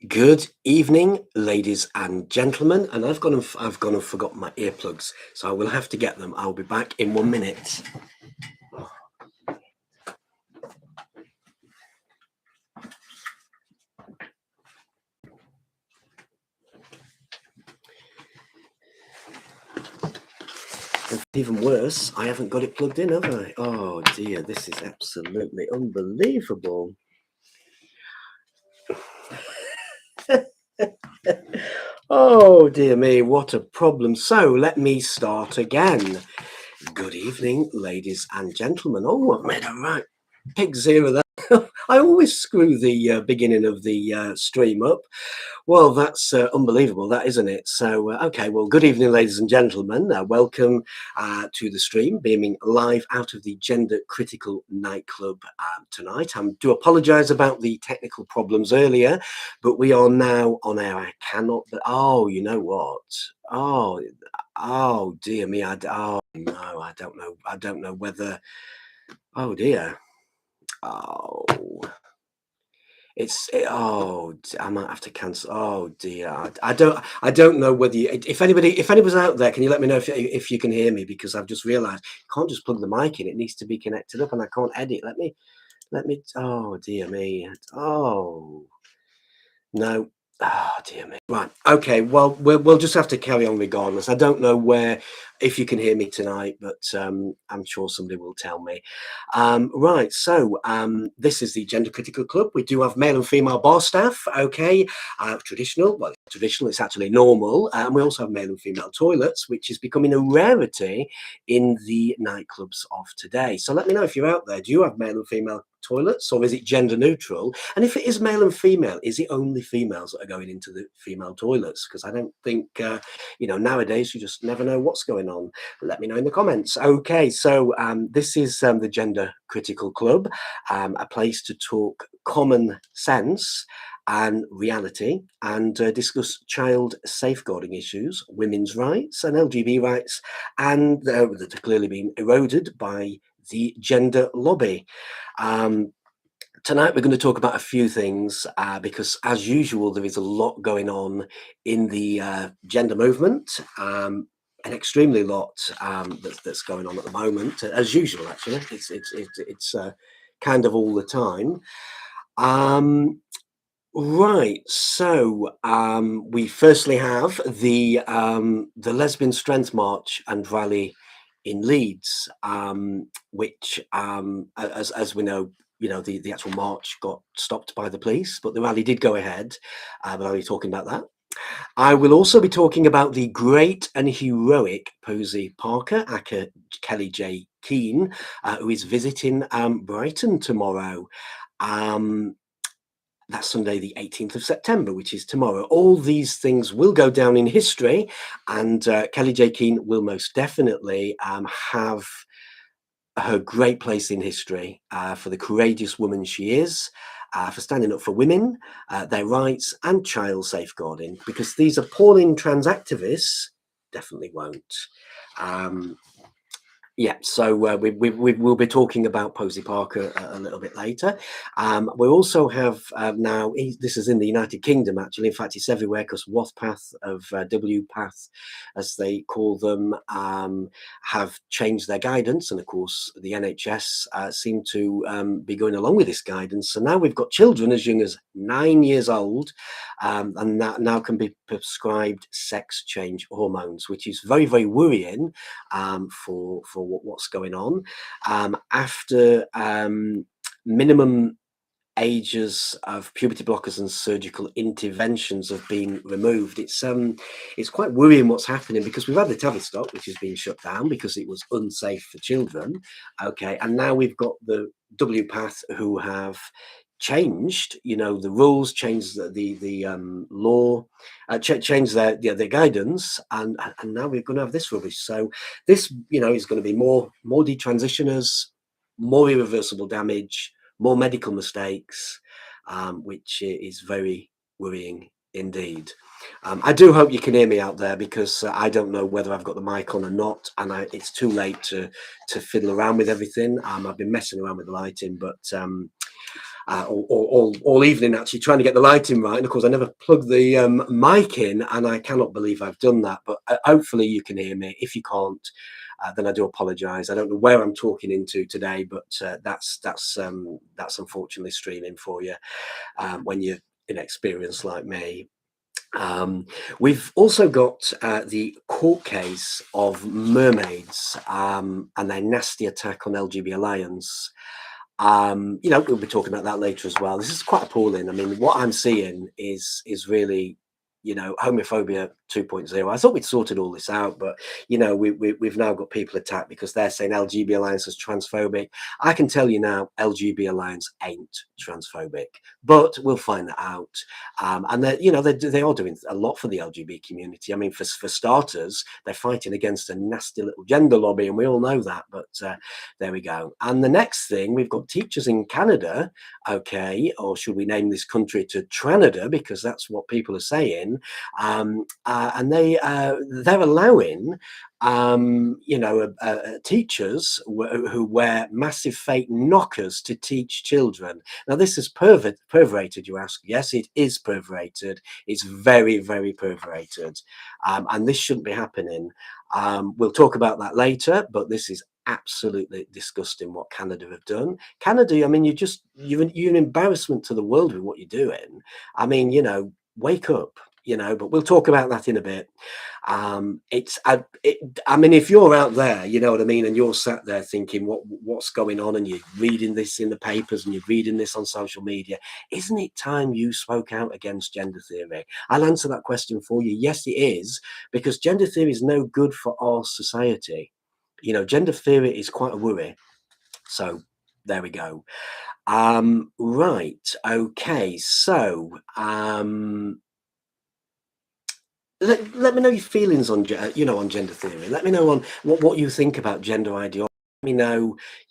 Good evening, ladies and gentlemen. And I've gone and forgot my earplugs, so I will have to get them. I'll be back in 1 minute. And even worse, I haven't got it plugged in, have I? Oh dear, this is absolutely unbelievable. Oh dear me, what a problem. So let me start again. Good evening, ladies and gentlemen. Oh, I've made a right pig zero there. I always screw the beginning of the stream up. Well, that's unbelievable, that isn't it? So, okay, well, good evening, ladies and gentlemen. Welcome to the stream, beaming live out of the Gender Critical nightclub tonight. I do apologise about the technical problems earlier, but we are now on air. I cannot. Oh, you know what? Oh, oh dear me. Oh no, I don't know. I don't know whether. Oh dear. Oh. I might have to cancel. Oh dear, I don't know whether if anybody's out there, can you let me know if you can hear me, because I've just realised you can't just plug the mic in; it needs to be connected up, and I can't edit. Let me. Oh dear me. Oh no. Oh dear me. Right. Okay. Well, we'll just have to carry on regardless. I don't know if you can hear me tonight, but I'm sure somebody will tell me. Right. So this is the Gender Critical Club. We do have male and female bar staff. Okay. Traditional. Well, traditional. It's actually normal. And we also have male and female toilets, which is becoming a rarity in the nightclubs of today. So let me know if you're out there. Do you have male and female toilets, or is it gender neutral? And if it is male and female, is it only females that are going into the female toilets? Because I don't think nowadays you just never know what's going on. Let me know in the comments. Okay, so this is the Gender Critical Club, a place to talk common sense and reality, and discuss child safeguarding issues, women's rights and LGBT rights, and that are clearly being eroded by the gender lobby. Tonight we're going to talk about a few things because, as usual, there is a lot going on in the gender movement. An extremely lot that's going on at the moment, as usual. Actually, it's kind of all the time. Right. So we firstly have the Lesbian Strength March and Rally in Leeds, which, as we know, the actual march got stopped by the police, but the rally did go ahead. But I'll be talking about that. I will also be talking about the great and heroic Posey Parker, aka Kelly J. Keane, who is visiting Brighton tomorrow. That's Sunday, the 18th of September, which is tomorrow. All these things will go down in history, and Kelly J. Keane will most definitely have her great place in history for the courageous woman she is, for standing up for women, their rights, and child safeguarding, because these appalling trans activists definitely won't. Yeah, so we'll be talking about Posey Parker a little bit later. We also have now, this is in the United Kingdom, actually. In fact, it's everywhere, because WATHPath of WPath, as they call them, have changed their guidance. And of course, the NHS seem to be going along with this guidance. So now we've got children as young as 9 years old, and that now can be prescribed sex change hormones, which is very, very worrying for what's going on. After minimum ages of puberty blockers and surgical interventions have been removed, it's quite worrying what's happening, because we've had the Tavistock, which has been shut down because it was unsafe for children. Okay, and now we've got the WPath, who have changed the rules, changed the law, changed their guidance, and now we're going to have this rubbish. So this is going to be more detransitioners, more irreversible damage, more medical mistakes, which is very worrying indeed. I do hope you can hear me out there, because I don't know whether I've got the mic on or not, and it's too late to fiddle around with everything. I've been messing around with the lighting, but all evening actually trying to get the lighting right. And of course, I never plugged the mic in, and I cannot believe I've done that. But hopefully, you can hear me. If you can't, then I do apologise. I don't know where I'm talking into today, but that's unfortunately streaming for you when you're inexperienced like me. We've also got the court case of mermaids and their nasty attack on LGB Alliance. We'll be talking about that later as well. This is quite appalling. I mean, what I'm seeing is really, homophobia 2.0. I thought we'd sorted all this out, but we've now got people attacked because they're saying LGB Alliance is transphobic. I can tell you now, LGB Alliance ain't transphobic, but we'll find that out. And they are doing a lot for the LGBT community. I mean, for starters, they're fighting against a nasty little gender lobby, and we all know that. But there we go. And the next thing, we've got teachers in Canada, okay, or should we name this country to Tranada, because that's what people are saying. And they're allowing teachers who wear massive fake knockers to teach children. Now, this is perverated, you ask. Yes, it is perverated. It's very, very perverated, and this shouldn't be happening. We'll talk about that later, but this is absolutely disgusting what Canada have done. Canada, I mean, you're an embarrassment to the world with what you're doing. I mean, wake up. But we'll talk about that in a bit. I mean, if you're out there, you know what I mean, and you're sat there thinking what's going on, and you're reading this in the papers and you're reading this on social media, isn't it time you spoke out against gender theory? I'll answer that question for you. Yes, it is, because gender theory is no good for our society. Gender theory is quite a worry. So there we go. Right. Okay. So let me know your feelings on gender theory. Let me know on what you think about gender ideology. Let me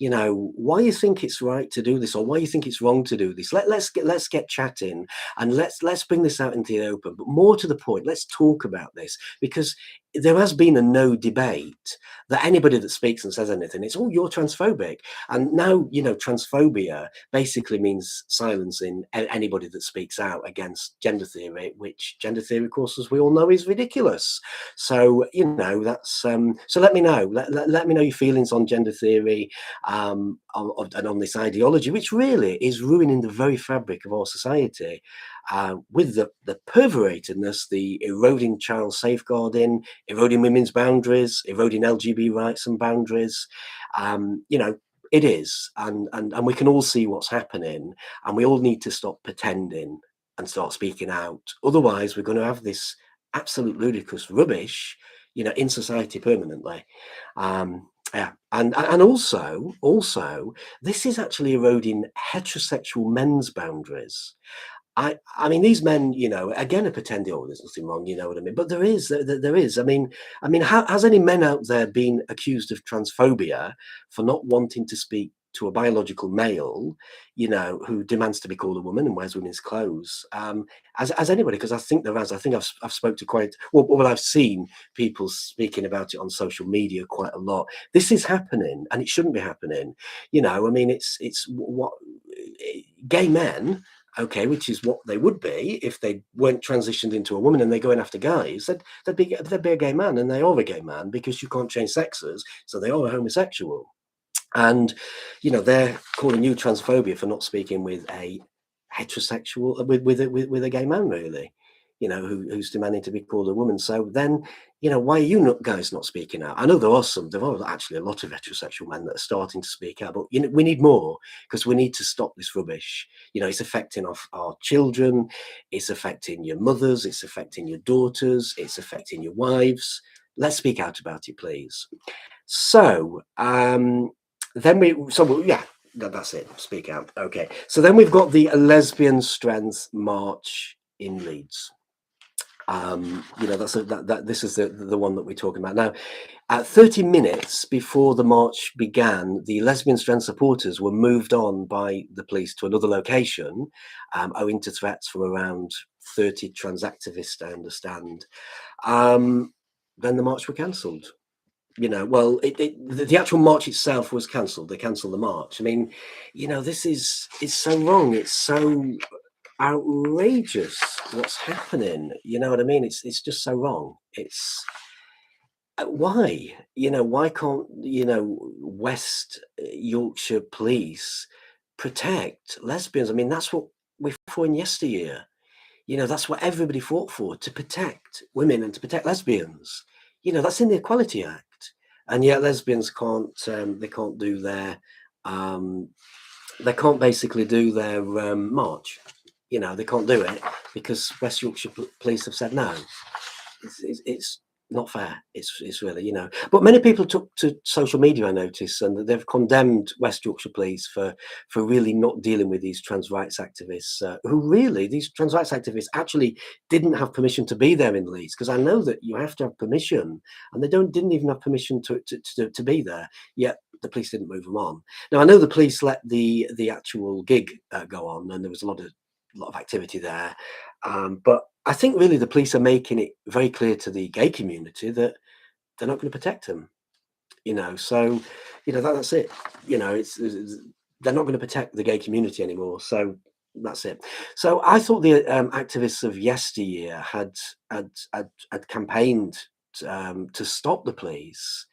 know why you think it's right to do this, or why you think it's wrong to do this. Let's get chatting, and let's bring this out into the open. But more to the point, let's talk about this, because there has been a no debate that anybody that speaks and says anything, it's, oh, you're transphobic. And now, transphobia basically means silencing anybody that speaks out against gender theory, which gender theory, of course, as we all know, is ridiculous. So, that's, so let me know, let me know your feelings on gender theory and on this ideology, which really is ruining the very fabric of our society. With the perveratedness, the eroding child safeguarding, eroding women's boundaries, eroding LGBT rights and boundaries. It is, and we can all see what's happening, and we all need to stop pretending and start speaking out. Otherwise, we're going to have this absolute ludicrous rubbish, in society permanently. Yeah, and also, this is actually eroding heterosexual men's boundaries. I mean, these men, again, are pretending, oh, there's nothing wrong, you know what I mean? But there is. I mean, has any men out there been accused of transphobia for not wanting to speak to a biological male, who demands to be called a woman and wears women's clothes? As anybody? Because I think there has. I think I've spoke to quite well. I've seen people speaking about it on social media quite a lot. This is happening, and it shouldn't be happening. I mean, it's what gay men. Okay, which is what they would be if they weren't transitioned into a woman and they're going after guys. They'd be a gay man, and they are a gay man because you can't change sexes, so they are a homosexual. And they're calling you transphobia for not speaking with a heterosexual, with a gay man, really, who's demanding to be called a woman. So then, why are you guys not speaking out? I know there are actually a lot of heterosexual men that are starting to speak out, but we need more, because we need to stop this rubbish. It's affecting our children, it's affecting your mothers, it's affecting your daughters, it's affecting your wives. Let's speak out about it, please. So that's it. Speak out. Okay. So then we've got the Lesbian Strength March in Leeds. This is the one that we're talking about now. At 30 minutes before the march began, the Lesbian Strength supporters were moved on by the police to another location, owing to threats from around 30 trans activists, I understand. Then the march were cancelled. well, the actual march itself was cancelled. They cancelled the march. I mean, this is so wrong. It's so outrageous what's happening. You know what I mean? It's just so wrong. It's why? Why can't West Yorkshire police protect lesbians? I mean, that's what we fought for in yesteryear. That's what everybody fought for, to protect women and to protect lesbians. That's in the Equality Act, and yet lesbians can't. They can't do their. Um, they can't basically do their march. They can't do it because West Yorkshire Police have said no. It's not fair. It's really, But many people took to social media, I notice, and they've condemned West Yorkshire Police for really not dealing with these trans rights activists, who really, these trans rights activists actually didn't have permission to be there in Leeds, because I know that you have to have permission, and they didn't even have permission to be there. Yet the police didn't move them on. Now I know the police let the actual gig go on, and there was a lot of activity there, but I think really the police are making it very clear to the gay community that they're not going to protect them. So that's it. They're not going to protect the gay community anymore. So that's it. So I thought the activists of yesteryear had campaigned to stop the police,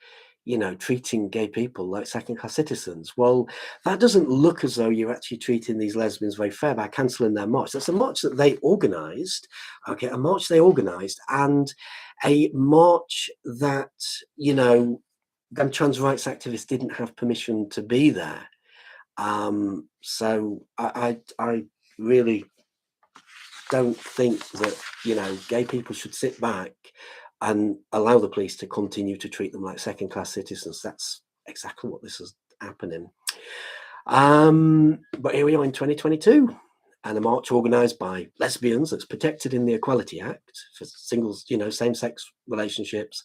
treating gay people like second-class citizens. Well, that doesn't look as though you're actually treating these lesbians very fair by cancelling their march. That's a march that they organised, okay, a march they organised, and a march that, them trans rights activists didn't have permission to be there. So I really don't think that gay people should sit back and allow the police to continue to treat them like second-class citizens. That's exactly what this is happening. But here we are in 2022, and a march organised by lesbians that's protected in the Equality Act for singles, same-sex relationships,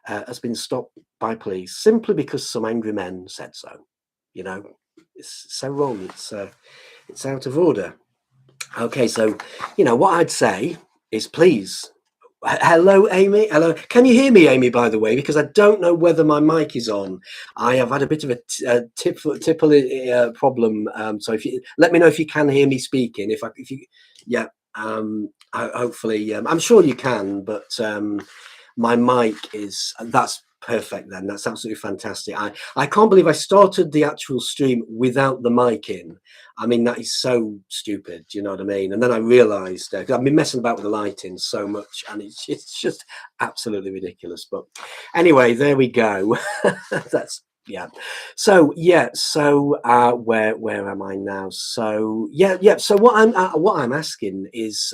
has been stopped by police simply because some angry men said so. It's so wrong. It's out of order. Okay, so what I'd say is, please. Hello, Amy. Hello. Can you hear me, Amy, by the way? Because I don't know whether my mic is on. I have had a bit of a tipple problem. So if you let me know if you can hear me speaking. Yeah. Hopefully, I'm sure you can, but my mic that's perfect then. That's absolutely fantastic. I can't believe I started the actual stream without the mic in. I mean, that is so stupid. Do you know what I mean? And then I realised, I've been messing about with the lighting so much, and it's just absolutely ridiculous. But anyway, there we go. That's yeah. So where am I now? So yeah. So what I'm asking is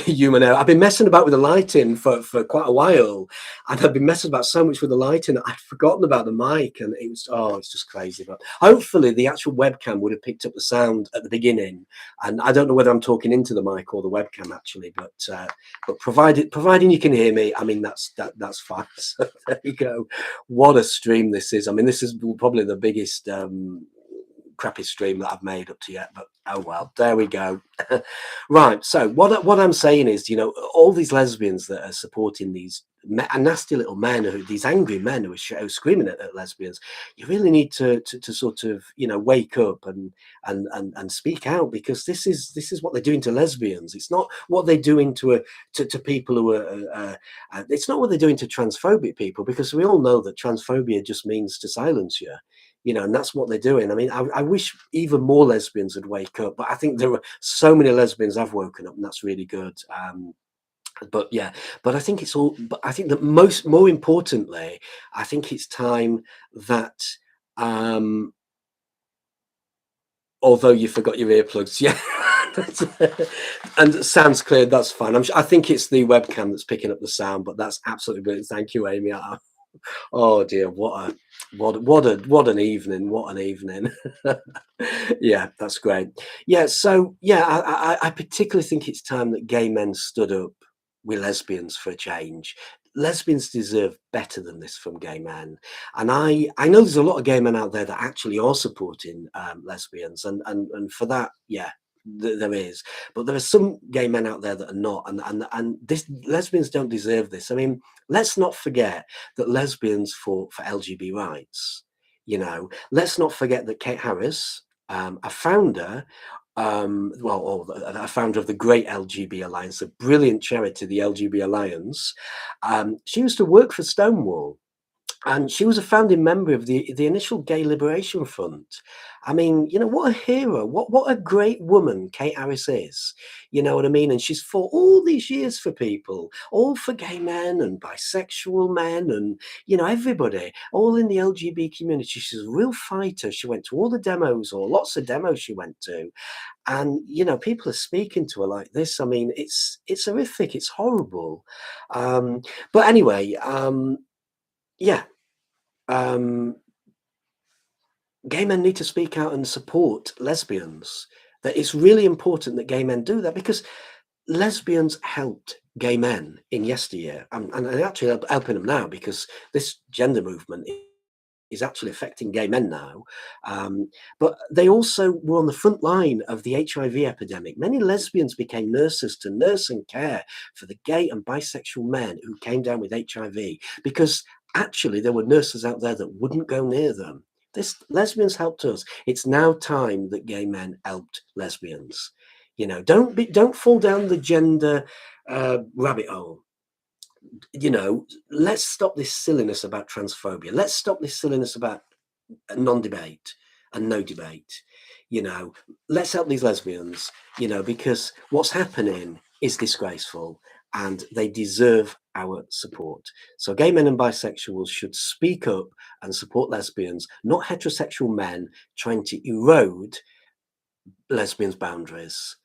human error. I've been messing about with the lighting for quite a while, and I've been messing about so much with the lighting I'd forgotten about the mic, and it's just crazy. But hopefully the actual webcam would have picked up the sound at the beginning, and I don't know whether I'm talking into the mic or the webcam actually, but providing you can hear me, I mean that's fine. So there you go. What a stream this is. I mean, this is probably the biggest crappy stream that I've made up to yet, but oh well, there we go. Right, so what I'm saying is, all these lesbians that are supporting these nasty little men, these angry men who are screaming at lesbians, you really need to sort of wake up and speak out, because this is what they're doing to lesbians. It's not what they're doing to people who are it's not what they're doing to transphobic people, because we all know that transphobia just means to silence you. And that's what they're doing. I mean, I wish even more lesbians would wake up, but I think there are so many lesbians have woken up, and that's really good. But I think it's all. But I think that more importantly, I think it's time that. Although you forgot your earplugs, yeah. And it sounds clear. That's fine. I think it's the webcam that's picking up the sound, but that's absolutely brilliant. Thank you, Amy. Oh dear, what an evening! What an evening! Yeah, that's great. Yeah, so I particularly think it's time that gay men stood up with lesbians for a change. Lesbians deserve better than this from gay men, and I know there's a lot of gay men out there that actually are supporting lesbians, and for that, yeah, there is, but there are some gay men out there that are not, and this lesbians don't deserve this. I mean, let's not forget that lesbians fought for LGBT rights. You know, let's not forget that Kate Harris, a founder, a founder of the great LGB Alliance, a brilliant charity, the LGB Alliance. She used to work for Stonewall, and she was a founding member of the initial Gay Liberation Front. I mean, you know, what a hero, what a great woman Kate Harris is. You know what I mean? And she's fought all these years for people, all for gay men and bisexual men, and you know, everybody, all in the LGBT community. She's a real fighter. She went to all the demos, or lots of demos she went to, and you know, people are speaking to her like this. I mean, it's horrific, it's horrible. But anyway, yeah. Um, Gay men need to speak out and support lesbians. That it's really important that gay men do that, because lesbians helped gay men in yesteryear, and they're actually helping them now, because this gender movement is actually affecting gay men now. But they also were on the front line of the HIV epidemic. Many lesbians became nurses to nurse and care for the gay and bisexual men who came down with HIV, because actually there were nurses out there that wouldn't go near them. This lesbians helped us. It's now time that gay men helped lesbians. You know, don't fall down the gender rabbit hole. You know, let's stop this silliness about transphobia. Let's stop this silliness about non-debate and no debate. You know, let's help these lesbians, you know, because what's happening is disgraceful and they deserve our support. So gay men and bisexuals should speak up and support lesbians, not heterosexual men trying to erode lesbians' boundaries.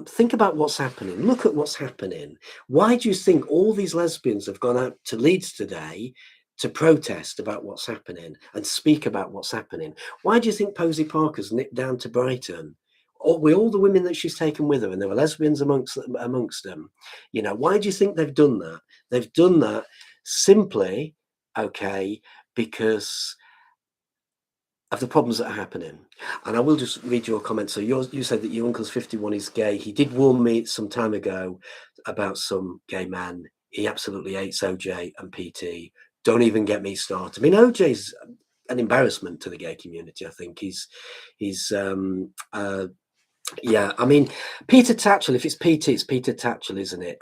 Think about what's happening. Look at what's happening. Why do you think all these lesbians have gone out to Leeds today to protest about what's happening and speak about what's happening? Why do you think Posey Parker's nipped down to Brighton? With all the women that she's taken with her, and there were lesbians amongst them. You know, why do you think they've done that? They've done that simply, okay, because of the problems that are happening. And I will just read your comment. So you said that your uncle's 51 is gay. He did warn me some time ago about some gay man. He absolutely hates OJ and PT. Don't even get me started. I mean, OJ's an embarrassment to the gay community. I think he's yeah. I mean, Peter Tatchell. If it's PT, it's Peter Tatchell, isn't it?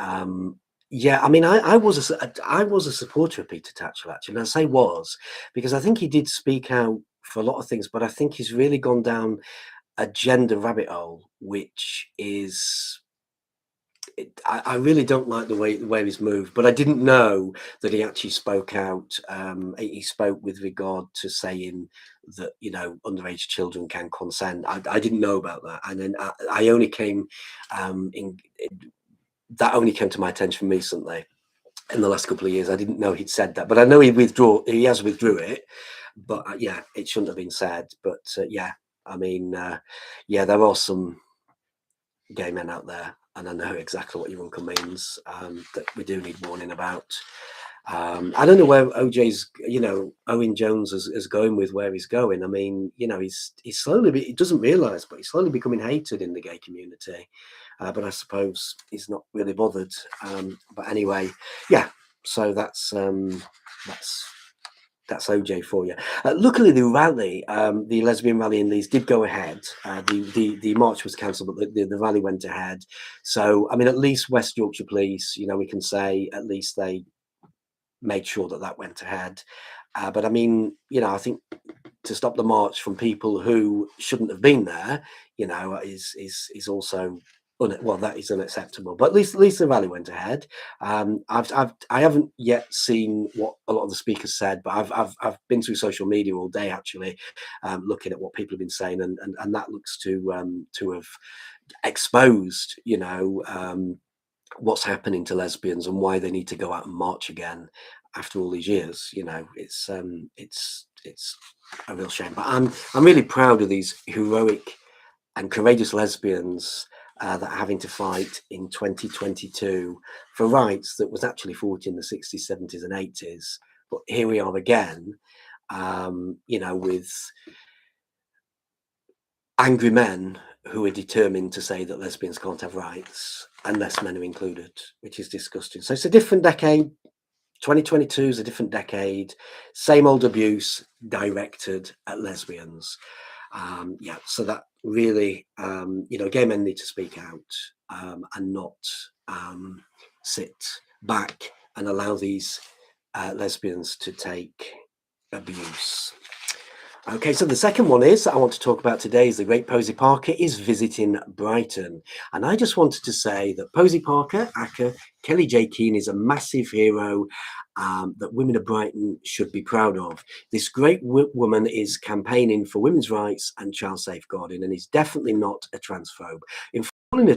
Yeah, I mean, I was a supporter of Peter Tatchell, actually, and I say was because I think he did speak out for a lot of things, but I think he's really gone down a gender rabbit hole, which is I really don't like the way he's moved. But I didn't know that he actually spoke out. He spoke with regard to saying that, you know, underage children can consent. I didn't know about that, and then I only came that only came to my attention recently in the last couple of years. I didn't know he'd said that, but I know he has withdrew it. But yeah, it shouldn't have been said. But yeah, I mean, yeah, there are some gay men out there, and I know exactly what your uncle means. That we do need warning about. I don't know where OJ's, you know, Owen Jones is going with where he's going. I mean, you know, he's slowly, he doesn't realise, but he's slowly becoming hated in the gay community. But I suppose he's not really bothered. But anyway, yeah. So that's OJ for you. Luckily, the rally, the lesbian rally in Leeds, did go ahead. The march was cancelled, but the rally went ahead. So, I mean, at least West Yorkshire Police, you know, we can say at least they made sure that that went ahead. But I mean, you know, I think to stop the march from people who shouldn't have been there, you know, is also well, that is unacceptable. But at least the rally went ahead. I haven't yet seen what a lot of the speakers said, but I've been through social media all day actually, looking at what people have been saying, and that looks to have exposed, you know, what's happening to lesbians and why they need to go out and march again after all these years. You know, it's a real shame. But I'm really proud of these heroic and courageous lesbians that are having to fight in 2022 for rights that was actually fought in the 60s, 70s, and 80s. But here we are again, you know, with angry men who are determined to say that lesbians can't have rights unless men are included, which is disgusting. So it's a different decade. 2022 is a different decade. Same old abuse directed at lesbians. Yeah, so that really, gay men need to speak out, and not sit back and allow these lesbians to take abuse. Okay, so the second one is I want to talk about today is the great Posy Parker is visiting Brighton. And I just wanted to say that Posy Parker, aka Kelly J. Keane, is a massive hero that women of Brighton should be proud of. This great woman is campaigning for women's rights and child safeguarding, and is definitely not a transphobe. In calling her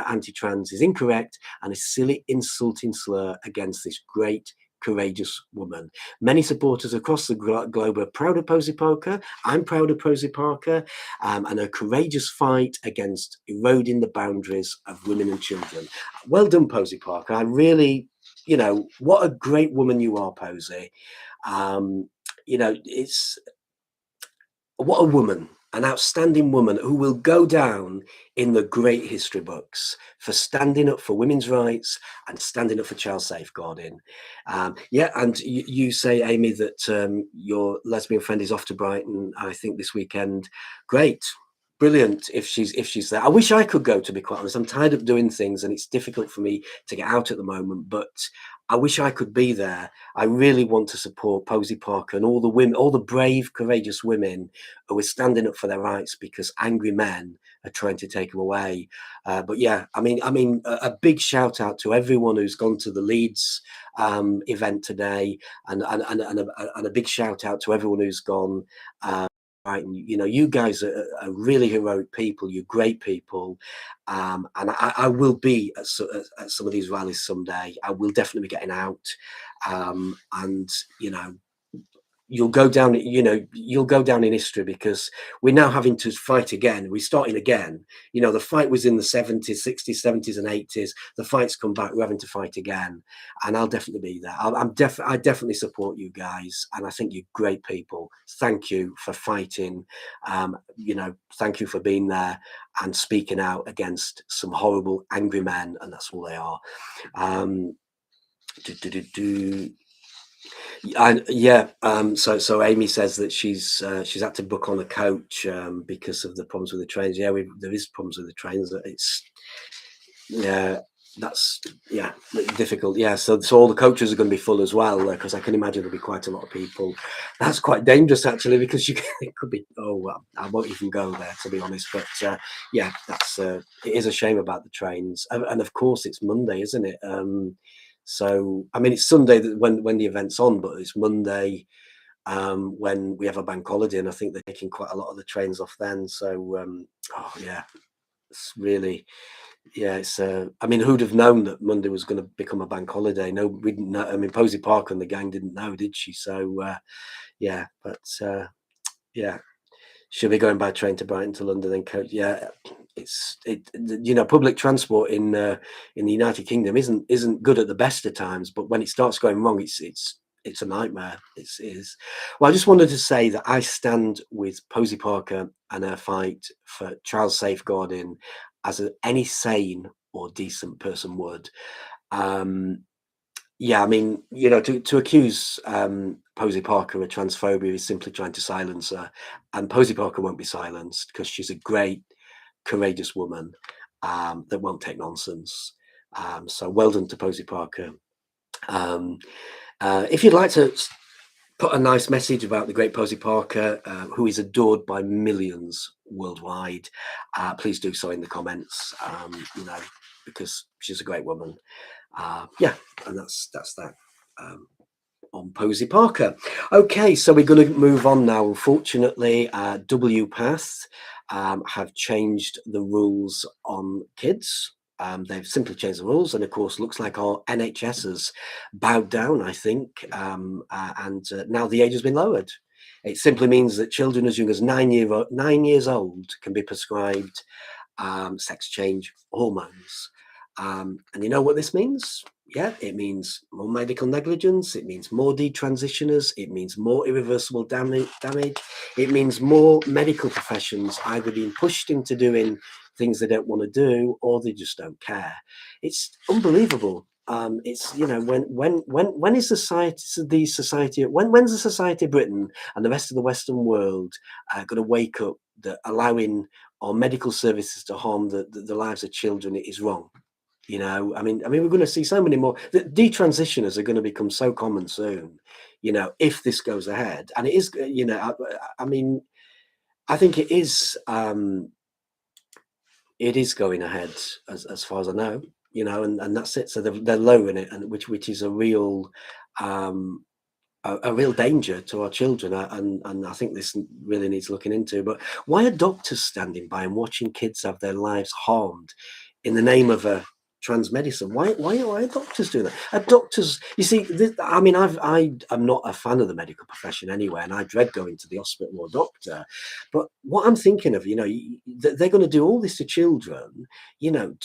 anti-trans is incorrect and a silly, insulting slur against this great, courageous woman. Many supporters across the globe are proud of Posy Parker. I'm proud of Posy Parker, and her courageous fight against eroding the boundaries of women and children. Well done, Posy Parker. I really, what a great woman you are, Posy. It's what a woman, an outstanding woman who will go down in the great history books for standing up for women's rights and standing up for child safeguarding. Yeah, and you say, Amy, that your lesbian friend is off to Brighton, I think, this weekend. Great. Brilliant if she's there. I wish I could go, to be quite honest. I'm tired of doing things and it's difficult for me to get out at the moment, but I wish I could be there. I really want to support Posy Parker and all the women, all the brave, courageous women who are standing up for their rights because angry men are trying to take them away. But yeah, I mean, a big shout out to everyone who's gone to the Leeds event today, and a big shout out to everyone who's gone. Right, you guys are really heroic people. You're great people, and I will be at some of these rallies someday. I will definitely be getting out, and you'll go down in history because we're now having to fight again. We're starting again. The fight was in the 70s, 60s, 70s and 80s. The fight's come back. We're having to fight again, and I'll definitely be there. I definitely support you guys, and I think you're great people. Thank you for fighting. Thank you for being there and speaking out against some horrible, angry men, and that's all they are. So Amy says that she's had to book on a coach because of the problems with the trains. Yeah, there is problems with the trains. That's difficult. Yeah, so all the coaches are going to be full as well, because I can imagine there'll be quite a lot of people. That's quite dangerous actually, because it could be. Oh well, I won't even go there, to be honest. But it is a shame about the trains, and of course it's Monday, isn't it? So I mean, it's Sunday when the event's on, but it's Monday when we have a bank holiday, and I think they're taking quite a lot of the trains off then. So it's really. Yeah, it's. I mean, who'd have known that Monday was going to become a bank holiday? No, we didn't know. I mean, Posy Parker and the gang didn't know, did she? So, she'll be going by train to Brighton to London and coach. Yeah, public transport in the United Kingdom isn't good at the best of times, but when it starts going wrong, it's a nightmare. It is. Well, I just wanted to say that I stand with Posy Parker and her fight for child safeguarding, as any sane or decent person would. I mean, to accuse Posy Parker of transphobia is simply trying to silence her, and Posy Parker won't be silenced because she's a great, courageous woman that won't take nonsense. So well done to Posy Parker. If you'd like to put a nice message about the great Posy Parker, who is adored by millions worldwide, please do so in the comments, because she's a great woman. And that's that on Posy Parker. Okay, so we're going to move on now. Unfortunately, WPath have changed the rules on kids. They've simply changed the rules, and of course, looks like our NHS has bowed down, I think, and now the age has been lowered. It simply means that children as young as 9 years old can be prescribed sex change hormones. And you know what this means? Yeah, it means more medical negligence. It means more detransitioners. It means more irreversible damage. It means more medical professions either being pushed into doing things they don't want to do, or they just don't care. It's unbelievable. It's, you know, when is society when's the society of Britain and the rest of the Western world going to wake up that allowing our medical services to harm the lives of children is wrong? You know, I mean, we're going to see so many more. The detransitioners are going to become so common soon. You know, if this goes ahead, and it is, you know, I mean, I think it is. It is going ahead as far as I know. You know, and that's it. So they're lowering it, and which is a real um, a real danger to our children, and I think this really needs looking into. But why are doctors standing by and watching kids have their lives harmed in the name of a trans medicine? Why are doctors doing that? Are doctors, you see, I mean, I'm not a fan of the medical profession anyway, and I dread going to the hospital or doctor. But what I'm thinking of, you know, they're going to do all this to children. You know,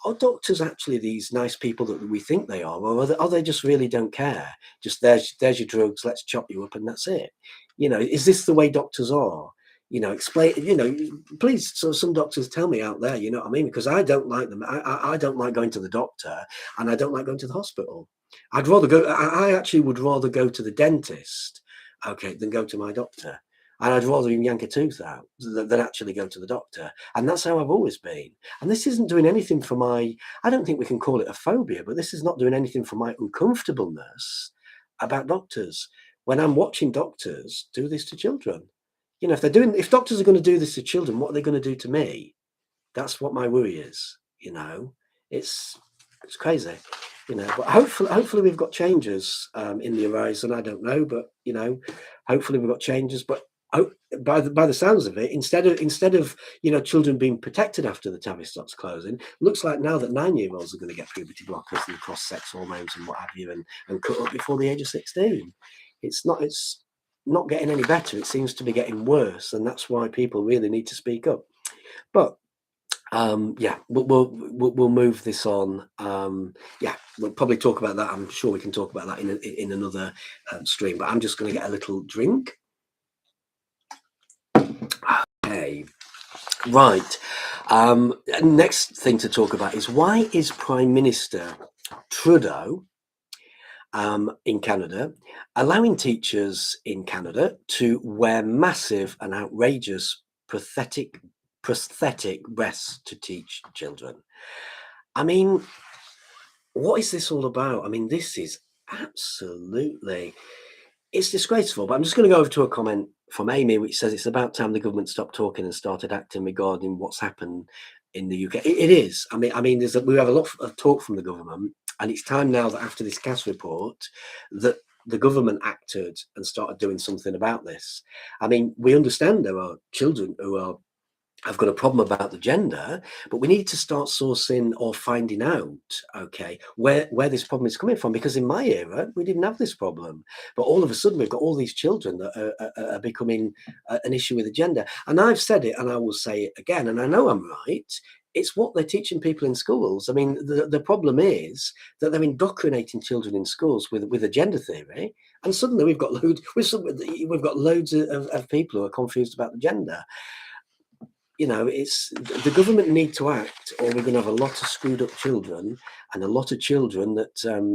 are doctors actually these nice people that we think they or are they just really don't care? Just there's your drugs, let's chop you up and that's it. You know, is this the way doctors are? You know, explain, you know, please, so some doctors tell me out there, you know what I mean? Because I don't like them. I don't like going to the doctor, and I don't like going to the hospital. I'd rather go, I actually would rather go to the dentist, okay, than go to my doctor. And I'd rather even yank a tooth out than actually go to the doctor. And that's how I've always been. And this isn't doing anything for my, I don't think we can call it a phobia, but this is not doing anything for my uncomfortableness about doctors. When I'm watching doctors do this to children, you know, if doctors are going to do this to children, what are they going to do to me? That's what my worry is. You know, it's crazy. You know, but hopefully we've got changes in the horizon. I don't know, but you know, hopefully we've got changes. But by the sounds of it, instead of you know children being protected after the TAVI stops closing, looks like now that 9-year-olds are going to get puberty blockers and cross-sex hormones and what have you, and cut up before the age of 16. It's not getting any better. It seems to be getting worse, and that's why people really need to speak up. But yeah, we'll move this on. Yeah, we'll probably talk about that. I'm sure we can talk about that in another stream. But I'm just going to get a little drink. Okay, right. Next thing to talk about is why is Prime Minister Trudeau in Canada allowing teachers in Canada to wear massive and outrageous prosthetic breasts to teach children? I mean, what is this all about? I mean, this is absolutely, it's disgraceful. But I'm just going to go over to a comment from Amy, which says it's about time the government stopped talking and started acting regarding what's happened in the UK. It is. I mean, we have a lot of talk from the government, and it's time now that after this CAS report, that the government acted and started doing something about this. I mean, we understand there are children who have got a problem about the gender, but we need to start sourcing or finding out, okay, where this problem is coming from. Because in my era, we didn't have this problem, but all of a sudden we've got all these children that are becoming an issue with the gender. And I've said it, and I will say it again, and I know I'm right. It's what they're teaching people in schools. I mean, the problem is that they're indoctrinating children in schools with a gender theory, and suddenly we've got loads of people who are confused about the gender. You know, it's the government need to act, or we're going to have a lot of screwed up children, and a lot of children that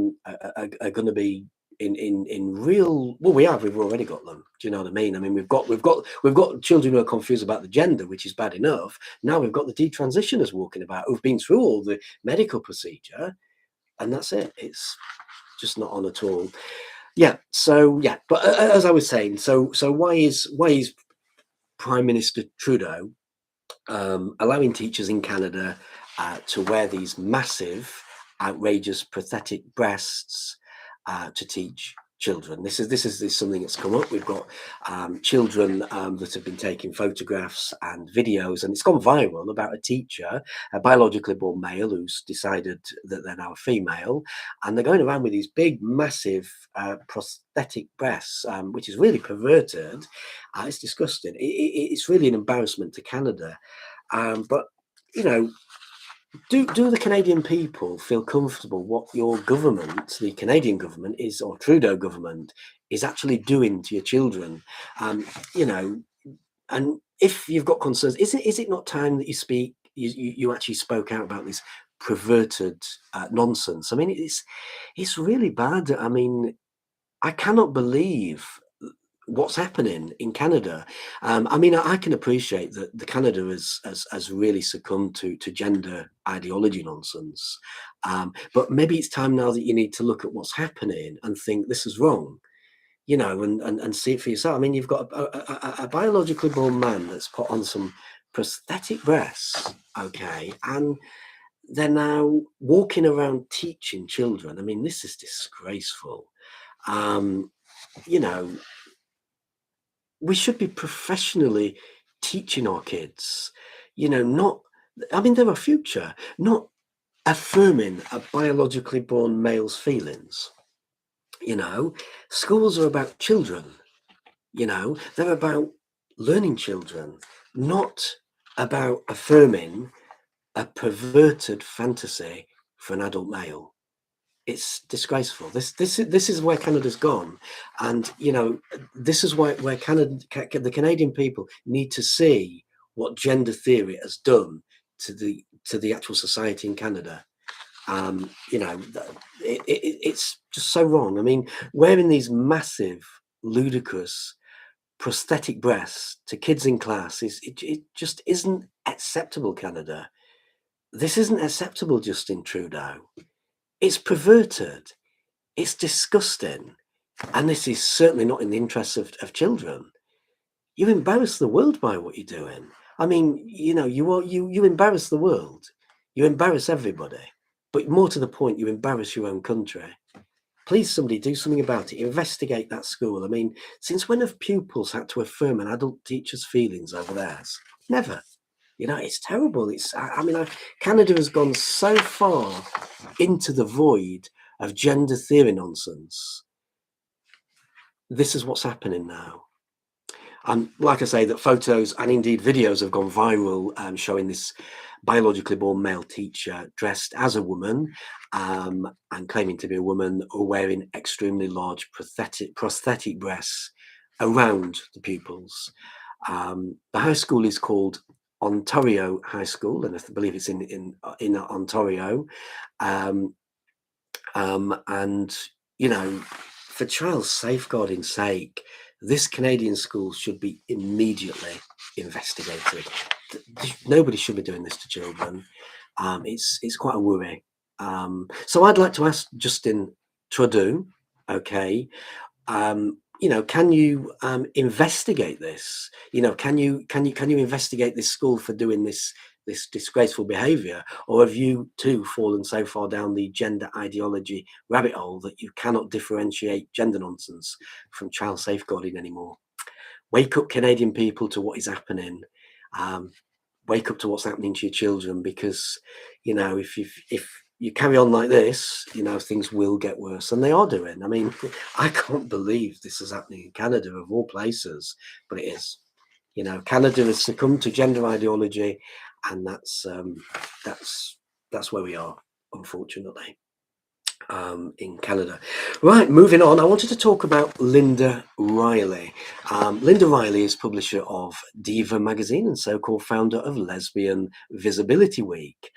are going to be in real. Well, we've already got them. Do you know what I mean? I mean, we've got children who are confused about the gender, which is bad enough. Now we've got the detransitioners walking about who've been through all the medical procedure, and that's it. It's just not on at all. Yeah. So yeah, but as I was saying, so why is Prime Minister Trudeau allowing teachers in Canada to wear these massive, outrageous, pathetic breasts to teach children? This is something that's come up. We've got children that have been taking photographs and videos, and it's gone viral about a teacher, a biologically born male, who's decided that they're now a female, and they're going around with these big, massive prosthetic breasts, which is really perverted. It's disgusting. It's really an embarrassment to Canada. But you know, do the Canadian people feel comfortable what your government, the Canadian government is, or Trudeau government, is actually doing to your children? You know, and if you've got concerns, is it not time that you speak you actually spoke out about this perverted nonsense. I mean, it's really bad. I mean, I cannot believe what's happening in Canada. I mean, I can appreciate that the Canada has really succumbed to gender ideology nonsense. But maybe it's time now that you need to look at what's happening and think this is wrong, you know, and see it for yourself. I mean, you've got a biologically born man that's put on some prosthetic breasts, okay, and they're now walking around teaching children. I mean, this is disgraceful. Um, you know, we should be professionally teaching our kids, you know, not, I mean, they're our future, not affirming a biologically born male's feelings. You know, schools are about children, you know, they're about learning children, not about affirming a perverted fantasy for an adult male. It's disgraceful. This is where Canada's gone, and you know this is where the Canadian people need to see what gender theory has done to the actual society in Canada. You know, it's just so wrong. I mean, wearing these massive, ludicrous prosthetic breasts to kids in class it just isn't acceptable. Canada, this isn't acceptable. Justin Trudeau, it's perverted. It's disgusting, and this is certainly not in the interests of children. You embarrass the world by what you're doing. I mean, you know, you embarrass the world, you embarrass everybody, but more to the point, you embarrass your own country. Please, somebody do something about it. Investigate that school. I mean, since when have pupils had to affirm an adult teacher's feelings over theirs? Never. You know, it's terrible. Canada has gone so far into the void of gender theory nonsense. This is what's happening now. And like I say, that photos and indeed videos have gone viral, showing this biologically born male teacher dressed as a woman, and claiming to be a woman, or wearing extremely large prosthetic breasts around the pupils. The high school is called Ontario High School, and I believe it's in Ontario. Um, and you know, for child safeguarding sake, this Canadian school should be immediately investigated. Nobody should be doing this to children. It's quite a worry. So I'd like to ask Justin Trudeau, okay, you know, can you investigate this? You know, can you investigate this school for doing this disgraceful behaviour, or have you too fallen so far down the gender ideology rabbit hole that you cannot differentiate gender nonsense from child safeguarding anymore? Wake up, Canadian people, to what is happening. Wake up to what's happening to your children, because you know, if you carry on like this, you know, things will get worse, and they are doing. I mean, I can't believe this is happening in Canada, of all places, but it is. You know, Canada has succumbed to gender ideology, and that's where we are, unfortunately, in Canada. Right, moving on. I wanted to talk about Linda Riley. Linda Riley is publisher of Diva magazine and so-called founder of Lesbian Visibility Week.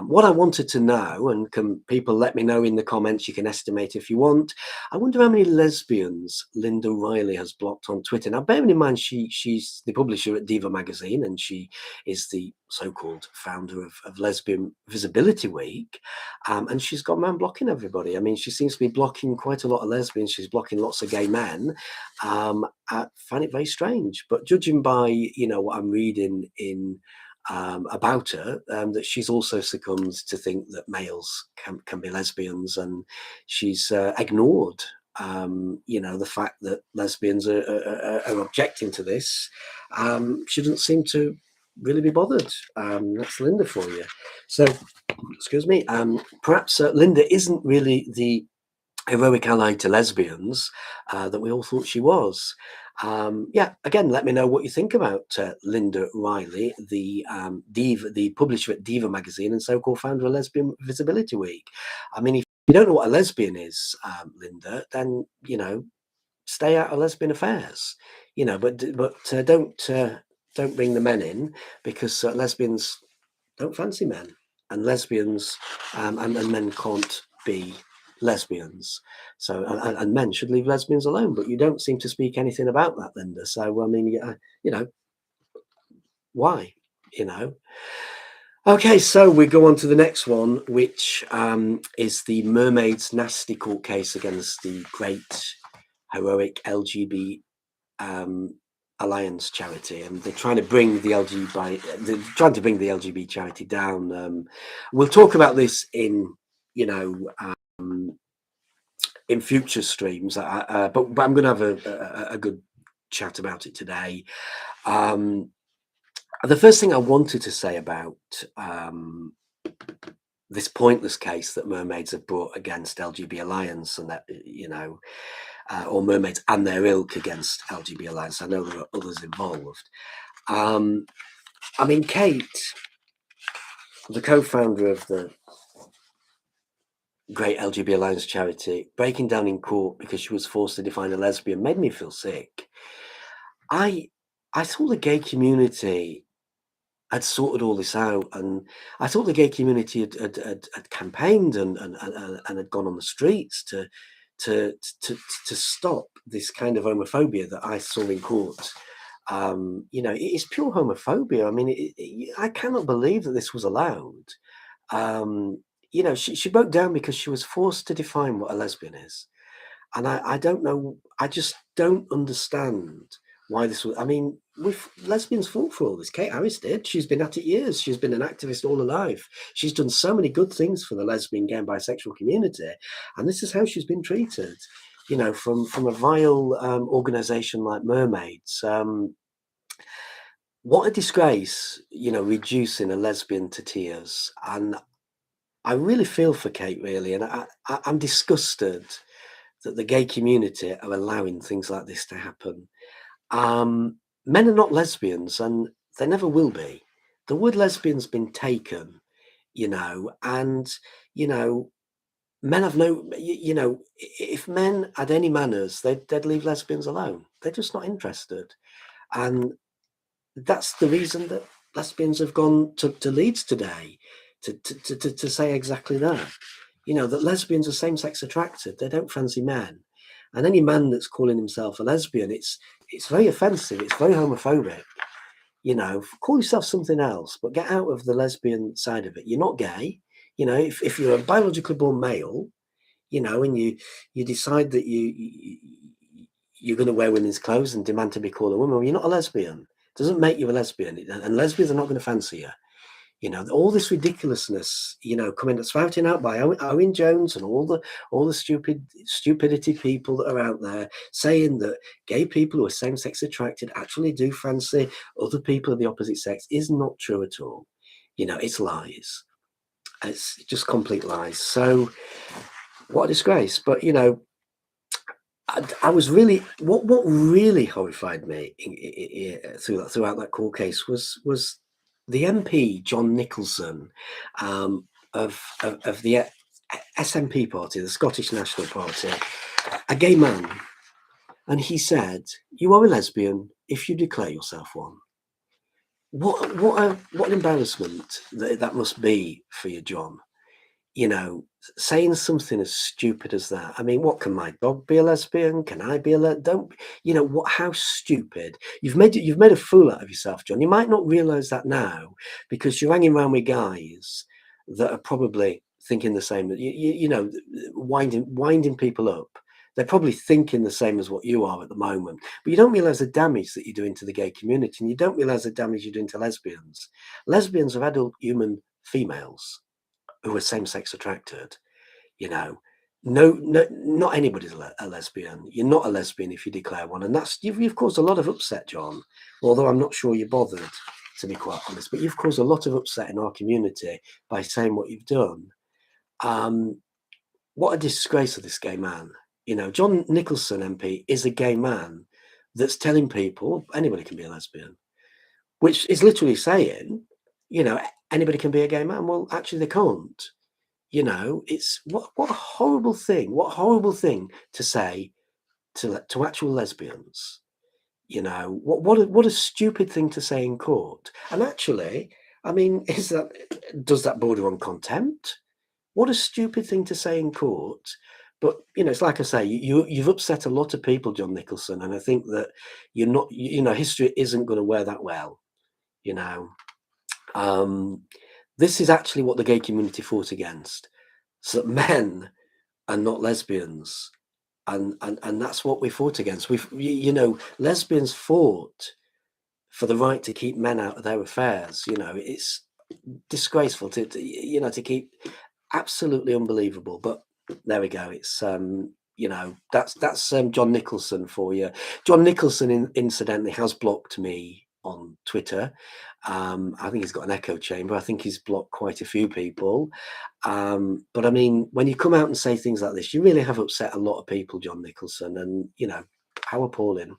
What I wanted to know, and can people let me know in the comments, you can estimate if you want, I wonder how many lesbians Linda Riley has blocked on Twitter. Now, bearing in mind, she's the publisher at Diva magazine, and she is the so-called founder of Lesbian Visibility Week, and she's got man blocking everybody. I mean, she seems to be blocking quite a lot of lesbians. She's blocking lots of gay men. I find it very strange, but judging by, you know, what I'm reading in about her, that she's also succumbed to think that males can be lesbians, and she's ignored, you know, the fact that lesbians are objecting to this. She doesn't seem to really be bothered. That's Linda for you. So, excuse me. Perhaps Linda isn't really the heroic ally to lesbians that we all thought she was. Yeah, again, let me know what you think about Linda Riley, the diva, the publisher at Diva magazine and so-called founder of Lesbian Visibility Week. I mean, if you don't know what a lesbian is, Linda, then you know, stay out of lesbian affairs. You know, but don't bring the men in, because lesbians don't fancy men, and lesbians, and men can't be lesbians. So, and men should leave lesbians alone. But you don't seem to speak anything about that, Linda. So, I mean, you know, why? You know. Okay, so we go on to the next one, which is the Mermaids Nasty court case against the great heroic LGB Alliance charity, and they're trying to bring the LGB charity down. We'll talk about this in, you know, in future streams, but I'm going to have a good chat about it today. The first thing I wanted to say about this pointless case that mermaids have brought against LGB Alliance, and that, you know, or mermaids and their ilk against LGB Alliance. I know there are others involved. I mean, Kate, the co-founder of the great LGB Alliance charity, breaking down in court because she was forced to define a lesbian, made me feel sick. I thought the gay community had sorted all this out, and I thought the gay community had campaigned and had gone on the streets to stop this kind of homophobia that I saw in court. You know, it is pure homophobia. I mean, I cannot believe that this was allowed. You know, she broke down because she was forced to define what a lesbian is. And I don't know, I just don't understand why this was. I mean, lesbians fought for all this. Kate Harris did. She's been at it years. She's been an activist all her life. She's done so many good things for the lesbian, gay and bisexual community. And this is how she's been treated, you know, from a vile organization like Mermaids. What a disgrace, you know, reducing a lesbian to tears. And I really feel for Kate, really. And I'm disgusted that the gay community are allowing things like this to happen. Men are not lesbians, and they never will be. The word lesbian's been taken, you know, and, you know, men have no, you know, if men had any manners, they'd leave lesbians alone. They're just not interested. And that's the reason that lesbians have gone to Leeds today to say exactly that. You know, that lesbians are same-sex attracted. They don't fancy men. And any man that's calling himself a lesbian, it's very offensive. It's very homophobic. You know, call yourself something else, but get out of the lesbian side of it. You're not gay. You know, if you're a biologically born male, you know, and you decide that you're going to wear women's clothes and demand to be called a woman, well, you're not a lesbian. It doesn't make you a lesbian, and lesbians are not going to fancy you. You know, all this ridiculousness, you know, coming spouting out by Owen Jones and all the stupidity people that are out there saying that gay people who are same-sex attracted actually do fancy other people of the opposite sex is not true at all. You know, it's lies. It's just complete lies. So what a disgrace. But, you know, I was really, what really horrified me throughout that court case was the MP John Nicholson of the SNP party, the Scottish National Party, a gay man, and he said, "You are a lesbian if you declare yourself one." What an embarrassment that must be for you, John. You know, saying something as stupid as that. I mean, what, can my dog be a lesbian? Can I be a lesbian? Don't, you know, what, how stupid. You've made a fool out of yourself, John. You might not realize that now because you're hanging around with guys that are probably thinking the same, you know, winding people up. They're probably thinking the same as what you are at the moment, but you don't realize the damage that you're doing to the gay community, and you don't realize the damage you're doing to lesbians. Lesbians are adult human females who are same-sex attracted, you know. No, not anybody's a lesbian. You're not a lesbian if you declare one, and you've caused a lot of upset, John. Although I'm not sure you're bothered, to be quite honest. But you've caused a lot of upset in our community by saying what you've done. What a disgrace of this gay man. You know, John Nicholson MP is a gay man that's telling people anybody can be a lesbian, which is literally saying, you know, anybody can be a gay man. Well, actually, they can't. You know, it's what a horrible thing. What a horrible thing to say to actual lesbians. You know, what a stupid thing to say in court. And actually, I mean, does that border on contempt? What a stupid thing to say in court. But it's like I say, you've upset a lot of people, John Nicholson, and I think that you're not, history isn't going to wear that well. You know, um, this is actually what the gay community fought against, so that men are not lesbians, and that's what we fought against. Lesbians fought for the right to keep men out of their affairs. It's disgraceful to keep. Absolutely unbelievable. But there we go. It's that's John Nicholson for you. John Nicholson incidentally has blocked me on Twitter. I think he's got an echo chamber. I think he's blocked quite a few people. But I mean, when you come out and say things like this, you really have upset a lot of people, John Nicholson, and how appalling.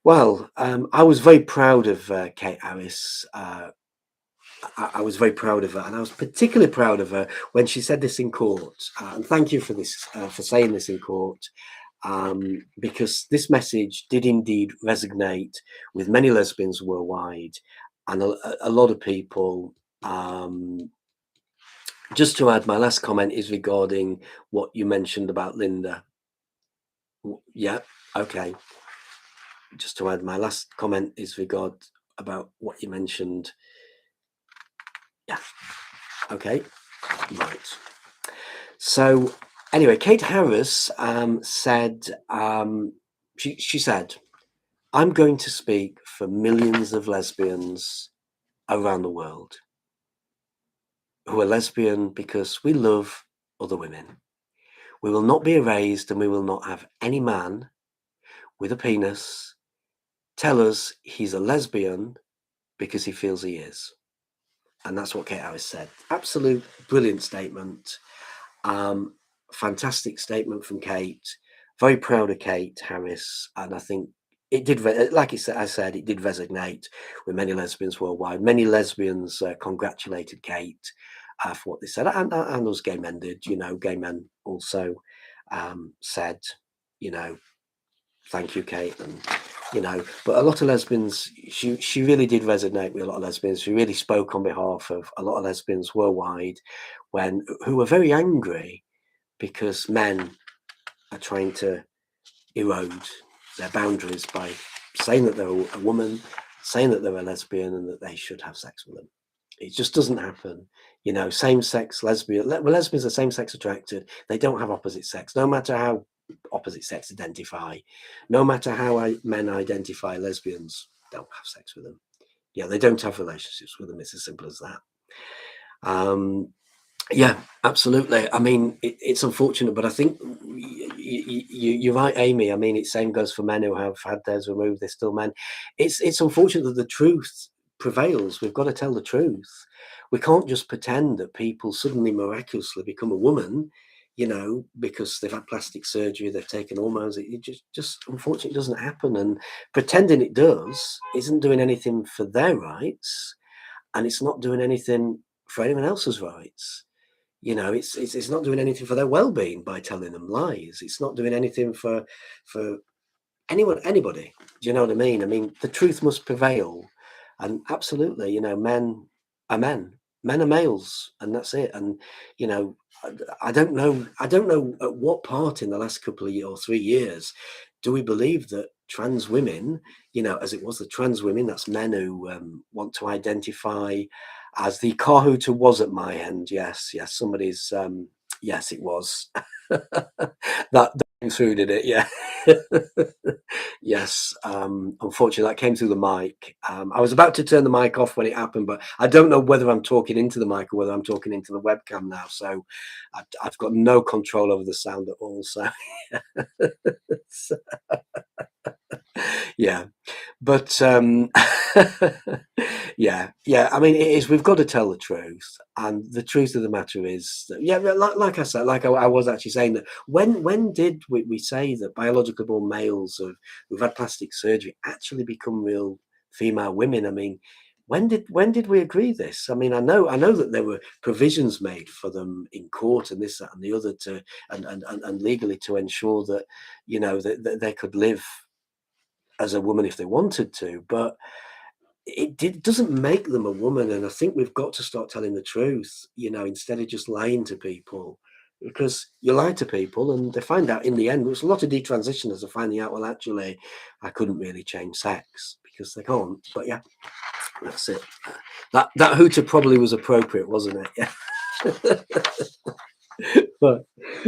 Well, I was very proud of Kate Harris. I was very proud of her, and I was particularly proud of her when she said this in court. And thank you for this, for saying this in court, because this message did indeed resonate with many lesbians worldwide, and a lot of people. Just to add, my last comment is regarding what you mentioned about Linda. Yeah, okay. Just to add, my last comment is about what you mentioned. Yeah. Okay. Right. So anyway, Kate Harris said, she said, "I'm going to speak for millions of lesbians around the world who are lesbian because we love other women. We will not be erased, and we will not have any man with a penis tell us he's a lesbian because he feels he is." And that's what Kate Harris said. Absolute brilliant statement. Fantastic statement from Kate. Very proud of Kate Harris, and I think it did, like I said, it did resonate with many lesbians worldwide. Many lesbians congratulated Kate for what they said, and those gay men did. Gay men also said, thank you, Kate, and but a lot of lesbians, she really did resonate with a lot of lesbians. She really spoke on behalf of a lot of lesbians worldwide, who were very angry because men are trying to erode their boundaries by saying that they're a woman, saying that they're a lesbian, and that they should have sex with them. It just doesn't happen. Same-sex lesbians are same-sex attracted. They don't have opposite sex, no matter how opposite sex identify. No matter how men identify, lesbians don't have sex with them. Yeah, they don't have relationships with them. It's as simple as that. Yeah, absolutely. I mean, it's unfortunate, but I think you're right, Amy. I mean, it same goes for men who have had theirs removed. They're still men. It's unfortunate that the truth prevails. We've got to tell the truth. We can't just pretend that people suddenly miraculously become a woman, because they've had plastic surgery, they've taken hormones. It just unfortunately doesn't happen. And pretending it does isn't doing anything for their rights, and it's not doing anything for anyone else's rights. It's not doing anything for their well-being by telling them lies. It's not doing anything for anybody. Do you know what I mean? I mean, the truth must prevail, and absolutely, men are men. Men are males, and that's it. And you know, I don't know. I don't know at what part in the last couple of years or 3 years do we believe that trans women, as it was the trans women, that's men who want to identify as the Kahooter was at my end. Yes, yes, somebody's. Yes, it was. That included it. Yeah. Yes, unfortunately, that came through the mic. I was about to turn the mic off when it happened, but I don't know whether I'm talking into the mic or whether I'm talking into the webcam now. So I've got no control over the sound at all. So, so yeah, but yeah. I mean, it is. We've got to tell the truth, and the truth of the matter is that, yeah, like I said, like I was actually saying that when did we say that biologically born males who've had plastic surgery actually become real female women? I mean, when did we agree this? I mean, I know that there were provisions made for them in court and this, that, and the other and legally to ensure that that they could live as a woman if they wanted to, but doesn't make them a woman, and I think we've got to start telling the truth, instead of just lying to people, because you lie to people and they find out in the end. There's a lot of detransitioners are finding out, well, actually, I couldn't really change sex because they can't. But yeah, that's it. That hooter probably was appropriate, wasn't it? Yeah. But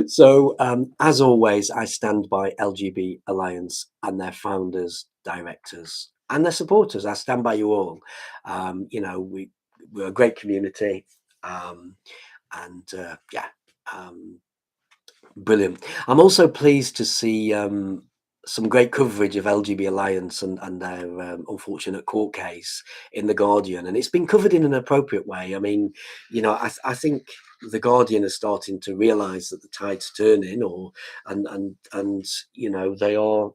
so, as always, I stand by LGB Alliance and their founders, directors, and their supporters. I stand by you all. We're a great community, and yeah, um, brilliant. I'm also pleased to see some great coverage of LGB Alliance and their unfortunate court case in The Guardian. And it's been covered in an appropriate way. I mean, I think The Guardian is starting to realise that the tide's turning, and they are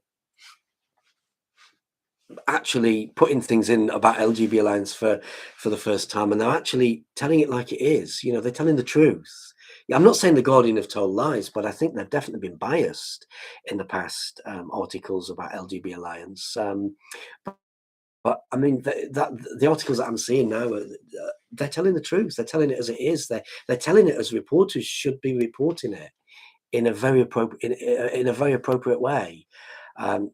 actually putting things in about LGB Alliance for the first time, and they're actually telling it like it is. They're telling the truth. Yeah, I'm not saying the Guardian have told lies, but I think they've definitely been biased in the past articles about LGB Alliance. But I mean, the articles that I'm seeing now, they're telling the truth. They're telling it as it is. They're telling it as reporters should be reporting it in a very appropriate in a very appropriate way.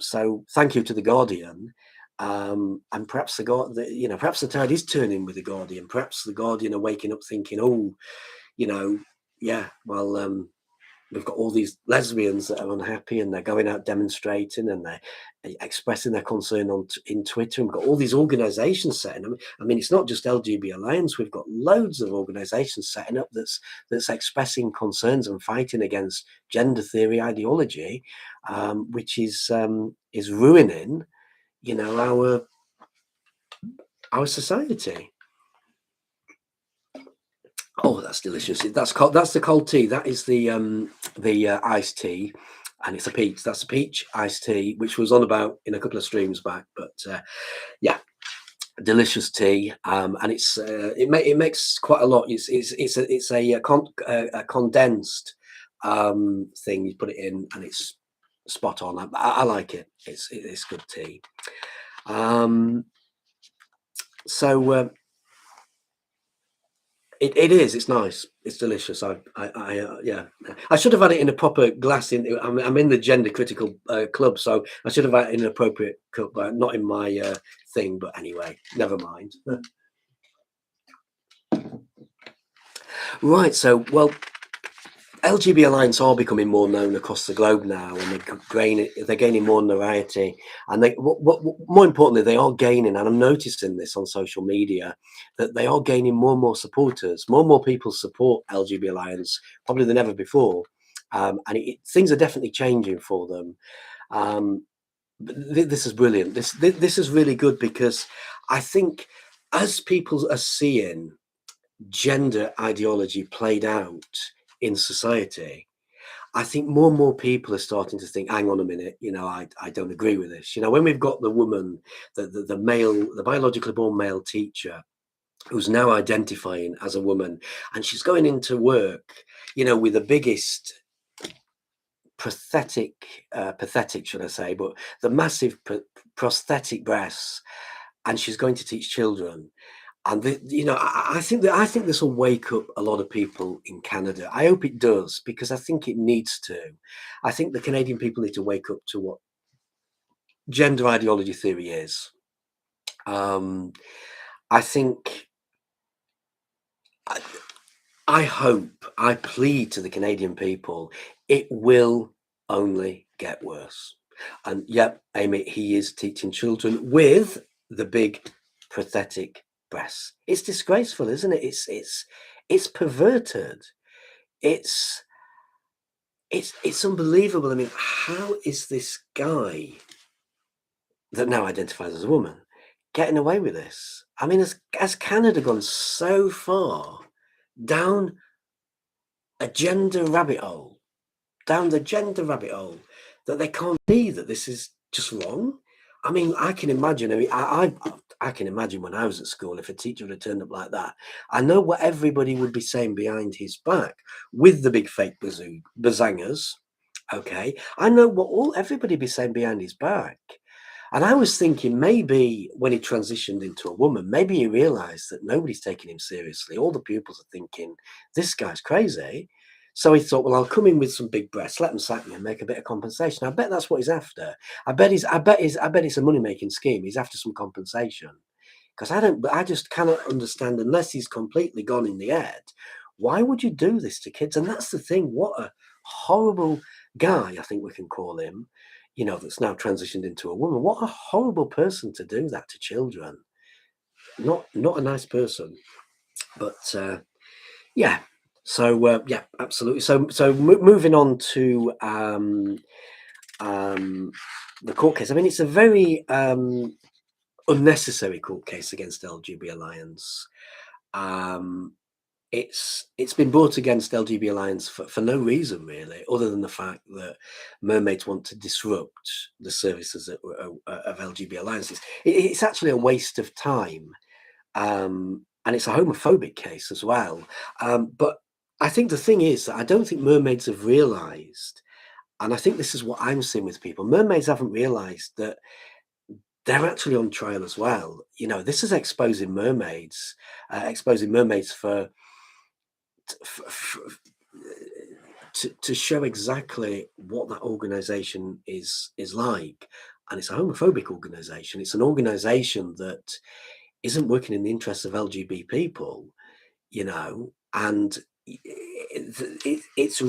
So thank you to the Guardian, and perhaps perhaps the tide is turning with the Guardian. Perhaps the Guardian are waking up thinking, oh, you know, yeah, well, we've got all these lesbians that are unhappy and they're going out demonstrating and they're expressing their concern in Twitter. And we've got all these organisations setting up. I mean, it's not just LGB Alliance. We've got loads of organisations setting up that's expressing concerns and fighting against gender theory ideology, which is ruining, our society. Oh, that's delicious. That's the cold tea. That is the iced tea, and it's a peach. That's a peach iced tea, which was on about in a couple of streams back. But yeah, delicious tea. And it makes quite a lot. It's a condensed thing. You put it in, and it's spot on. I like it. It's good tea. So. It is. It's nice. It's delicious. Yeah. I should have had it in a proper glass. I'm in the gender critical club, so I should have had it in an appropriate cup, but not in my thing. But anyway, never mind. Right. So, well, LGB Alliance are becoming more known across the globe now, and they're gaining more notoriety. And more importantly, they are gaining, and I'm noticing this on social media, that they are gaining more and more supporters. More and more people support LGB Alliance probably than ever before, and things are definitely changing for them. But this is brilliant. This is really good, because I think as people are seeing gender ideology played out in society, I think more and more people are starting to think, hang on a minute, I don't agree with this. When we've got the woman, the male, the biologically born male teacher who's now identifying as a woman, and she's going into work, with the biggest pathetic, should I say, but the massive prosthetic breasts, and she's going to teach children. And I think this will wake up a lot of people in Canada. I hope it does, because I think it needs to. I think the Canadian people need to wake up to what gender ideology theory is. I think, I hope, I plead to the Canadian people, it will only get worse. And yep, Amy, he is teaching children with the big pathetic breasts. It's disgraceful, isn't it? It's perverted. It's unbelievable. I mean, how is this guy that now identifies as a woman getting away with this? I mean, has Canada gone so far down a gender rabbit hole, down the gender rabbit hole, that they can't see that this is just wrong? I mean, I can imagine. I mean, I can imagine when I was at school, if a teacher would have turned up like that, I know what everybody would be saying behind his back with the big fake bazangers. Okay, I know what everybody be saying behind his back. And I was thinking maybe when he transitioned into a woman, maybe he realised that nobody's taking him seriously. All the pupils are thinking, this guy's crazy. So he thought, well, I'll come in with some big breasts, let them sack me and make a bit of compensation. I bet that's what he's after. I bet it's a money-making scheme. He's after some compensation. Because I just cannot understand, unless he's completely gone in the head, why would you do this to kids? And that's the thing. What a horrible guy, I think we can call him, that's now transitioned into a woman. What a horrible person to do that to children. Not a nice person. But yeah. So yeah, absolutely. So moving on to the court case. I mean, it's a very unnecessary court case against LGB Alliance. It's been brought against LGB Alliance for no reason really, other than the fact that mermaids want to disrupt the services of LGB Alliances. It's actually a waste of time, and it's a homophobic case as well. But I think the thing is that I don't think mermaids have realised, and I think this is what I'm seeing with people. Mermaids haven't realised that they're actually on trial as well. This is exposing mermaids, for to show exactly what that organization is like. And it's a homophobic organization. It's an organization that isn't working in the interests of LGBT people, and it's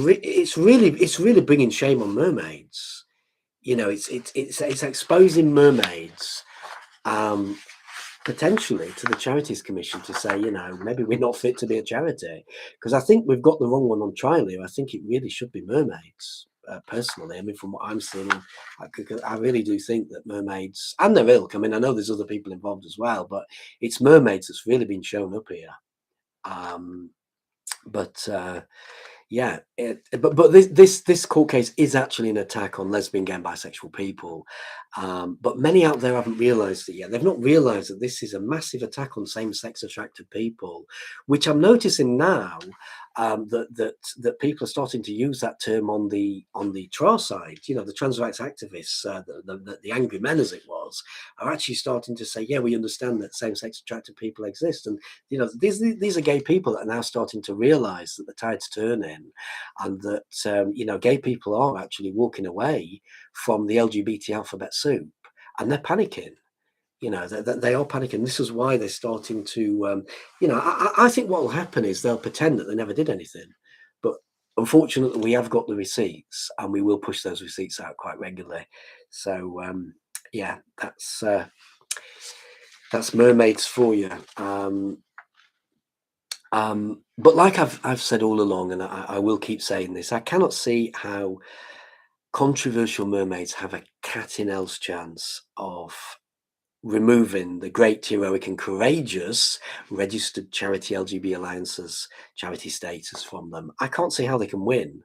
really bringing shame on mermaids. It's exposing mermaids, potentially to the Charities Commission to say, maybe we're not fit to be a charity, because I think we've got the wrong one on trial here. I think it really should be mermaids. Personally, I mean, from what I'm seeing, I really do think that mermaids and their ilk. I mean, I know there's other people involved as well, but it's mermaids that's really been shown up here. But yeah, but this court case is actually an attack on lesbian, gay, and bisexual people. But many out there haven't realised it yet. They've not realised that this is a massive attack on same-sex attracted people, which I'm noticing now, that people are starting to use that term on the trial side. The trans rights activists, the angry men, as it was, are actually starting to say, yeah, we understand that same-sex attracted people exist, and these are gay people that are now starting to realise that the tide's turning, and that gay people are actually walking away from the LGBT alphabet soup, and they're panicking. They are panicking. This is why they're starting to, I think what will happen is they'll pretend that they never did anything. But unfortunately, we have got the receipts, and we will push those receipts out quite regularly. So, yeah, that's mermaids for you. But like I've said all along, and I will keep saying this, I cannot see how controversial mermaids have a cat in hell's chance of removing the great, heroic and courageous registered charity LGB Alliance's charity status from them. I can't see how they can win.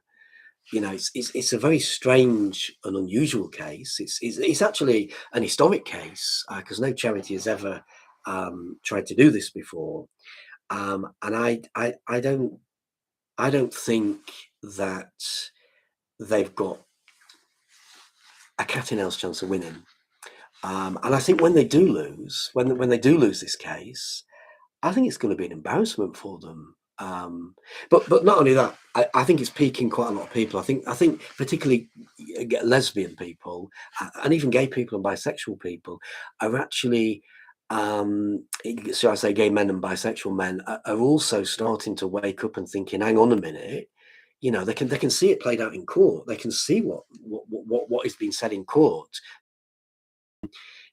It's a very strange and unusual case. It's actually an historic case, because no charity has ever tried to do this before. And I don't think that they've got a cat in hell's chance of winning. And I think when they do lose, when they do lose this case, I think it's going to be an embarrassment for them. But not only that, I think it's piquing quite a lot of people. I think particularly lesbian people, and even gay people and bisexual people are actually, so I say gay men and bisexual men are also starting to wake up and thinking, hang on a minute. They can see it played out in court. They can see what is being said in court.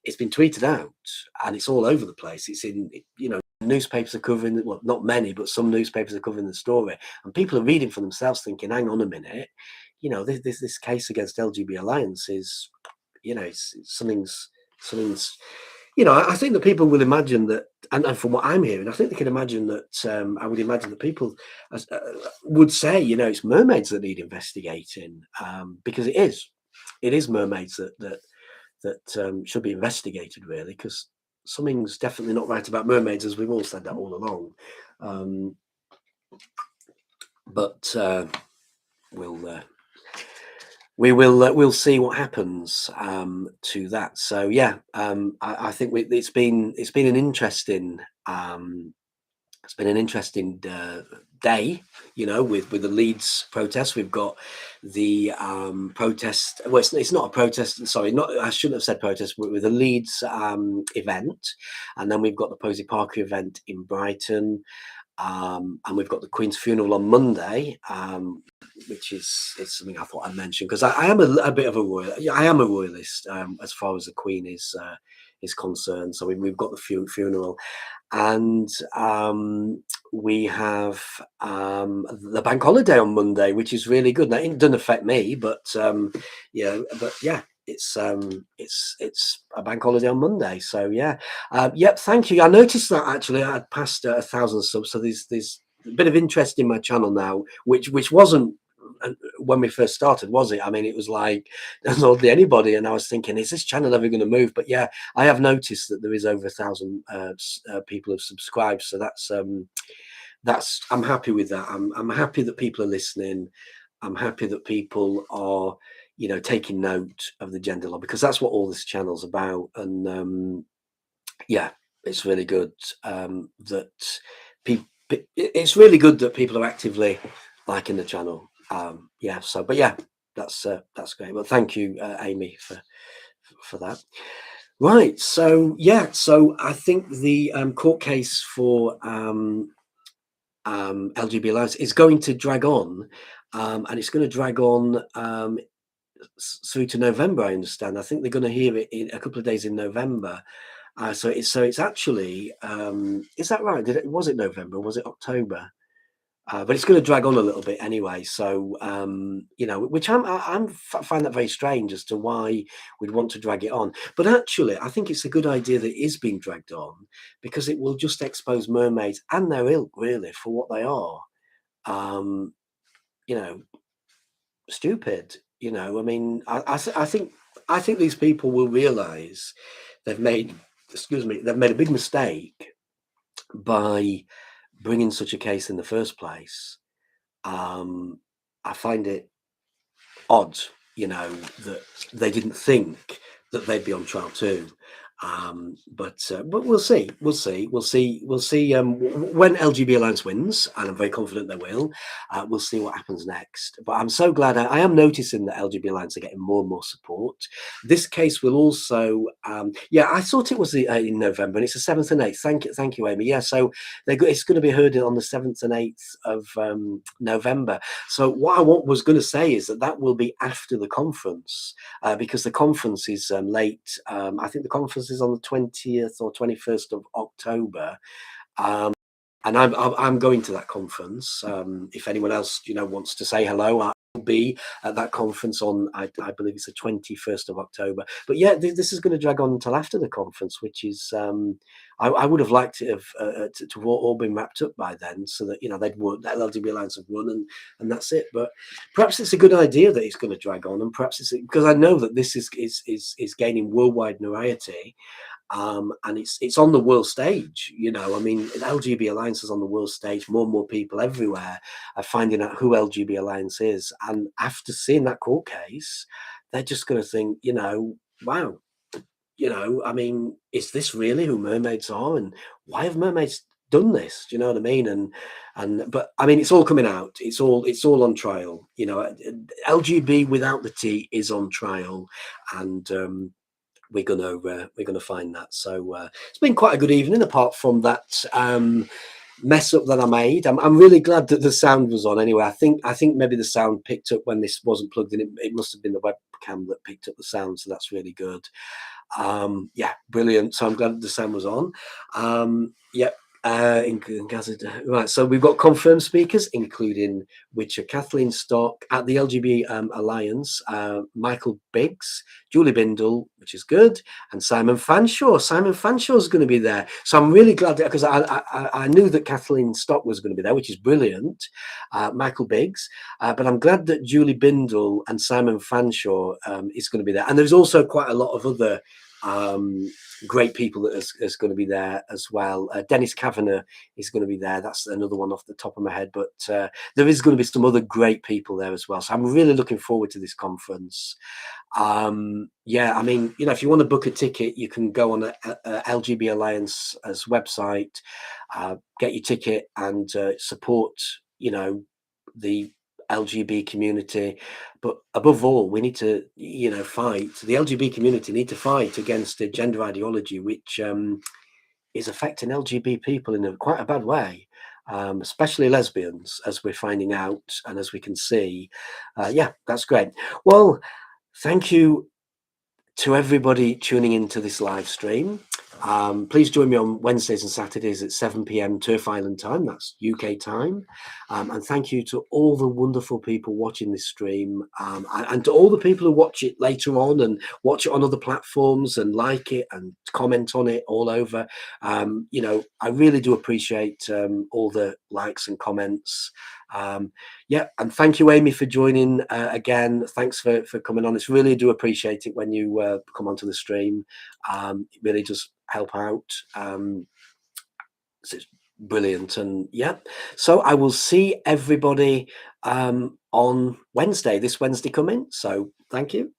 It's been tweeted out, and it's all over the place. It's in, newspapers are covering, well, not many, but some newspapers are covering the story, and people are reading for themselves thinking, hang on a minute, this case against LGB Alliance is, something's, I think that people will imagine that, and from what I'm hearing, I think they can imagine that, I would imagine that people would say, it's mermaids that need investigating, because it is mermaids that should be investigated, really, because something's definitely not right about mermaids, as we've all said that all along. But we'll we'll see what happens to that. So yeah, I think it's been an interesting it's been an interesting day, with the Leeds protest. We've got the protest. Well, it's not a protest. Sorry, not I shouldn't have said protest. But with the Leeds event, and then we've got the Posey Parker event in Brighton, and we've got the Queen's funeral on Monday, which is something I thought I'd mention because I am a bit of a royal. Yeah, I am a royalist as far as the Queen is concerned. So we've got the funeral, and we have the bank holiday on Monday, which is really good. Now, it doesn't affect me, but yeah, it's a bank holiday on Monday. So yeah, yep. Thank you. I noticed that actually I had passed 1,000 subs, so there's a bit of interest in my channel now, which wasn't when we first started, was it? I mean, it was like there's hardly anybody, and I was thinking, is this channel ever going to move? But yeah, I have noticed that there is over 1,000 people have subscribed, so that's I'm happy with that. I'm happy that people are listening. I'm happy that people are taking note of the gender law, because that's what all this channel's about. And yeah, it's really good that people. It's really good that people are actively liking the channel. Yeah. So, but yeah, that's great. Well, thank you, Amy, for that. Right. So yeah. So I think the court case for LGBT alliance is going to drag on, and it's going to drag on through to November. I understand. I think they're going to hear it in a couple of days in November. So it's actually is that right? Was it November? Or was it October? But it's going to drag on a little bit anyway. So which I find that very strange as to why we'd want to drag it on. But actually, I think it's a good idea that it is being dragged on, because it will just expose mermaids and their ilk really for what they are. You know, stupid. I mean, I think these people will realise they've made, they've made a big mistake by bringing such a case in the first place. I find it odd, that they didn't think that they'd be on trial too. But we'll see. When LGB Alliance wins, and I'm very confident they will. We'll see what happens next. But I'm so glad I am noticing that LGB Alliance are getting more and more support. This case will also, yeah, I thought it was in November, and it's the 7th and 8th. Thank you, Amy. Yeah, so it's going to be heard on the 7th and 8th of November. So what I was going to say is that will be after the conference, because the conference is late. I think the conference is on the 20th or 21st of October. And I'm going to that conference. If anyone else wants to say hello, I will be at that conference on I believe it's the 21st of October. But yeah, this is going to drag on until after the conference, which is I would have liked it to all been wrapped up by then, so that they'd won, that LGBT Alliance have won, and that's it. But perhaps it's a good idea that it's going to drag on, and perhaps it's because I know that this is gaining worldwide notoriety. And it's on the world stage. I mean, LGB Alliance is on the world stage. More and more people everywhere are finding out who LGB Alliance is, and after seeing that court case, they're just going to think, wow, I mean, is this really who mermaids are, and why have mermaids done this? Do you know what I mean? But I mean, it's all coming out. It's all on trial. LGB without the T is on trial, and we're gonna find that. So it's been quite a good evening, apart from that mess up that I made. I'm really glad that the sound was on. Anyway, I think maybe the sound picked up when this wasn't plugged in. It must have been the webcam that picked up the sound, so that's really good. Yeah, brilliant. So I'm glad that the sound was on. Yep. Right, so we've got confirmed speakers, including which are Kathleen Stock at the LGB Alliance, Michael Biggs, Julie Bindle, which is good, and Simon Fanshawe. Simon Fanshawe is going to be there, so I'm really glad because I knew that Kathleen Stock was going to be there, which is brilliant. Michael Biggs, but I'm glad that Julie Bindle and Simon Fanshawe is going to be there, and there's also quite a lot of other great people that is going to be there as well. Dennis Kavanagh is going to be there. That's another one off the top of my head, but there is going to be some other great people there as well. So I'm really looking forward to this conference. Yeah, I mean, you know, if you want to book a ticket, you can go on a LGB Alliance's website, get your ticket, and support, you know, the LGB community. But above all, we need to, you know, fight. The LGB community need to fight against the gender ideology, which is affecting LGBT people in a quite a bad way, especially lesbians, as we're finding out and as we can see. Yeah, that's great. Well, thank you to everybody tuning into this live stream. Please join me on Wednesdays and Saturdays at 7 p.m. Turf Island time, that's UK time. And thank you to all the wonderful people watching this stream, and to all the people who watch it later on and watch it on other platforms and like it and comment on it all over. You know, I really do appreciate all the likes and comments. Yeah, and thank you, Amy, for joining again. Thanks for coming on. It's really do appreciate it when you come onto the stream. It really does help out. So it's brilliant, and yeah. So I will see everybody on Wednesday. This Wednesday coming. So thank you.